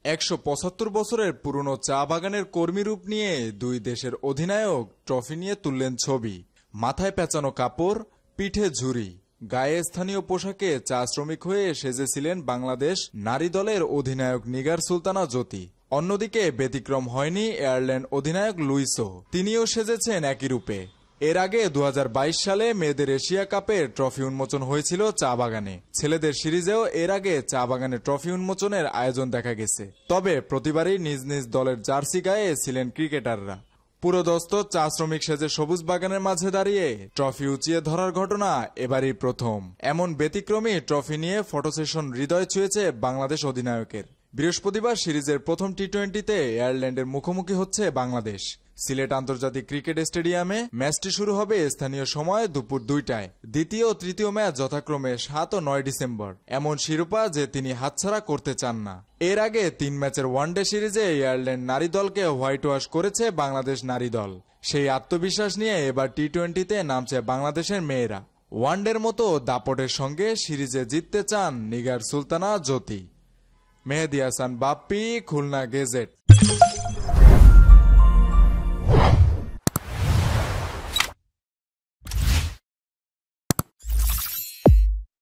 ১৭৫ বছরের পুরনো চা বাগানের কর্মী রূপ নিয়ে দুই দেশের অধিনায়ক ট্রফি নিয়ে তুললেন ছবি। মাথায় পেঁচানো কাপড়, পিঠে ঝুড়ি, গায়ে স্থানীয় পোশাকে চা শ্রমিক হয়ে সেজেছিলেন বাংলাদেশ নারী দলের অধিনায়ক নিগার সুলতানা জ্যোতি। অন্যদিকে ব্যতিক্রম হয়নি আয়ারল্যান্ড অধিনায়ক লুইসও, তিনিও সেজেছেন একই রূপে। এর আগে ২০২২ সালে মেয়েদের এশিয়া কাপের ট্রফি উন্মোচন হয়েছিল চা বাগানে। ছেলেদের সিরিজেও এর আগে চা বাগানে ট্রফি উন্মোচনের আয়োজন দেখা গেছে। তবে প্রতিবারই নিজ নিজ দলের জার্সি গায়ে ছিলেন ক্রিকেটাররা। পুরোদস্ত চা শ্রমিক সেজে সবুজ বাগানের মাঝে দাঁড়িয়ে ট্রফি উঁচিয়ে ধরার ঘটনা এবারই প্রথম। এমন ব্যতিক্রমী ট্রফি নিয়ে ফটো সেশন হৃদয় ছুঁয়েছে বাংলাদেশ অধিনায়কের। বৃহস্পতিবার সিরিজের প্রথম টি-20তে আয়ারল্যান্ডের মুখোমুখি হচ্ছে বাংলাদেশ। সিলেট আন্তর্জাতিক ক্রিকেট স্টেডিয়ামে ম্যাচটি শুরু হবে স্থানীয় সময় দুপুর ২টায়। দ্বিতীয় ও তৃতীয় ম্যাচ যথাক্রমে ৭ ও ৯ ডিসেম্বর। এমন শিরোপা যে তিনি হাতছাড়া করতে চান না। এর আগে ৩ ম্যাচের ওয়ানডে সিরিজে আয়ারল্যান্ড নারী দলকে হোয়াইট ওয়াশ করেছে বাংলাদেশ নারী দল। সেই আত্মবিশ্বাস নিয়ে এবার টি-20তে নামছে বাংলাদেশের মেয়েরা। ওয়ানডের মতো দাপটের সঙ্গে সিরিজে জিততে চান নিগার সুলতানা জ্যোতি। মেহেদী হাসান বাপ্পি, খুলনা গেজেট।